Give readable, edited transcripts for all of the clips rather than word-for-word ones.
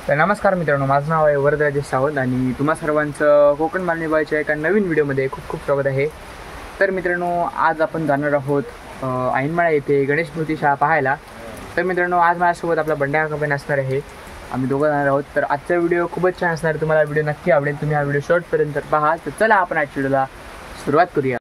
तर नमस्कार मित्रांनो, माझं नाव आहे वरदराजेश सावंत आणि तुम्हा सर्वांचं कोकण बालनिबाईच्या एका नवीन व्हिडिओमध्ये खूप खूप स्वागत आहे। तर मित्रांनो, आज आपण जाणार आहोत ऐनमाळा येथे गणेश मूर्ती शाळा पाहायला। तर मित्रांनो, आज माझ्यासोबत आपला बंड्या काका पण असणार आहे, आम्ही दोघं जाणार आहोत। तर आजचा व्हिडिओ खूपच छान असणार, तुम्हाला व्हिडिओ नक्की आवडेल, तुम्ही हा व्हिडिओ शेवटपर्यंत पहा। तर चला आपण आजच्या व्हिडिओला सुरुवात करूया।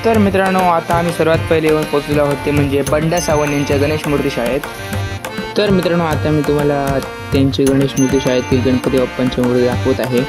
तर मित्रांनो, आता आम्ही सर्वात पहिले येऊन पोहोचलेलो आहोत ते म्हणजे बंड्या सावंत यांच्या गणेश मूर्ती शाळेत। तर मित्रांनो, आता मी तुम्हाला त्यांची गणेश मूर्ती शाळेतील गणपती बाप्पांची मूर्ती दाखवत आहे।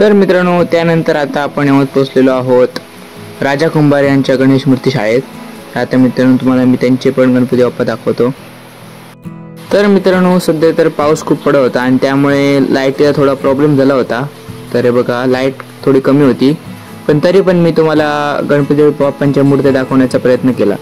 तर मित्रांनो, त्यानंतर आता आपण येऊन पोहोचलेलो आहोत राजा कुंभार यांच्या गणेश मूर्ती शाळेत। आता मित्रांनो, तुम्हाला मी त्यांचे पण गणपती बाप्पा दाखवतो। तर मित्रांनो, सध्या तर पाऊस खूप पडत होता आणि त्यामुळे लाईटचा थोडा प्रॉब्लेम झाला होता। तर हे बघा, लाईट थोडी कमी होती, पण तरी पण मी तुम्हाला गणपती बाप्पांच्या मूर्त्या दाखवण्याचा प्रयत्न केला।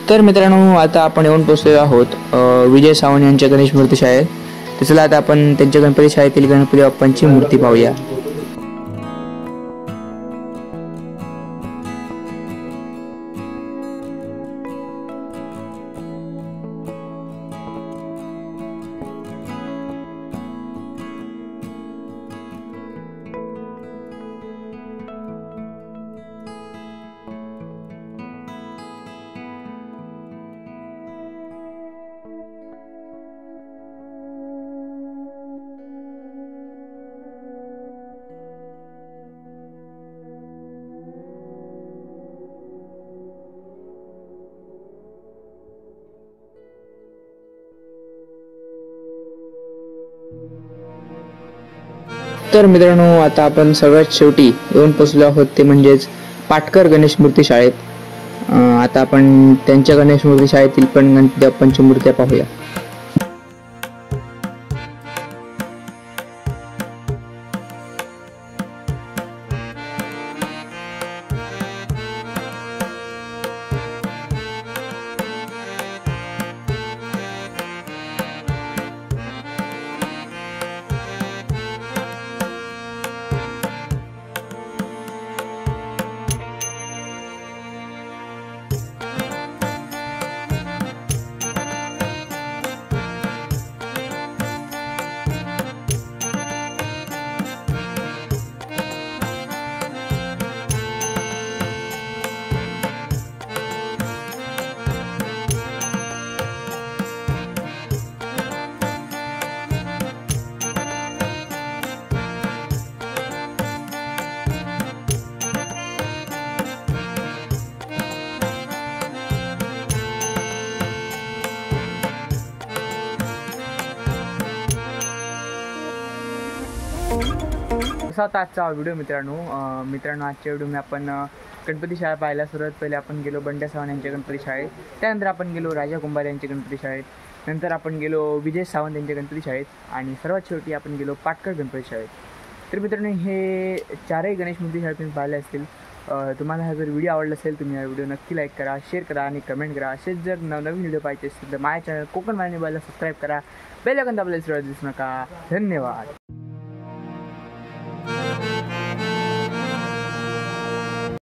तर मित्रांनो, आता आपण येऊन पोहोचलेलो आहोत विजय सावंत यांच्या गणेश मूर्ती शाळेत. तर चला आता आपण त्यांच्या गणपती शाळेतील गणपती बाप्पांची मूर्ती पाहूया. तर मित्रांनो, आता आपण सगळ्यात शेवटी येऊन पोहोचलो आहोत ते म्हणजेच पाटकर गणेश मूर्ती शाळेत. आता आपण त्यांच्या गणेश मूर्ती शाळेतील पण गणपती बाप्पांची मूर्त्या पाहूया. असा होता आजचा व्हिडिओ मित्रांनो. आजच्या व्हिडिओमध्ये आपण गणपती शाळा पाहायला सर्वात पहिले आपण गेलो बंड्या सावंत यांच्या गणपती शाळेत. त्यानंतर आपण गेलो राजा कुंभार यांच्या गणपती शाळेत. नंतर आपण गेलो विजय सावंत यांच्या गणपती शाळेत. आणि सर्वात शेवटी आपण गेलो पाटकर गणपती शाळेत. तर मित्रांनो, हे चारही गणेश मूर्ती शाळेत तुम्ही पाहिले असतील. तुम्हाला हा जर व्हिडिओ आवडला असेल तुम्ही हा व्हिडिओ नक्की लाईक करा, शेअर करा आणि कमेंट करा. असेच जर नवनवीन व्हिडिओ पाहिजे असतील तर माझ्या चॅनल कोकण मायनी बॉयला सबस्क्राईब करा. बेल आयकॉन दाबायला विसरू नका. धन्यवाद.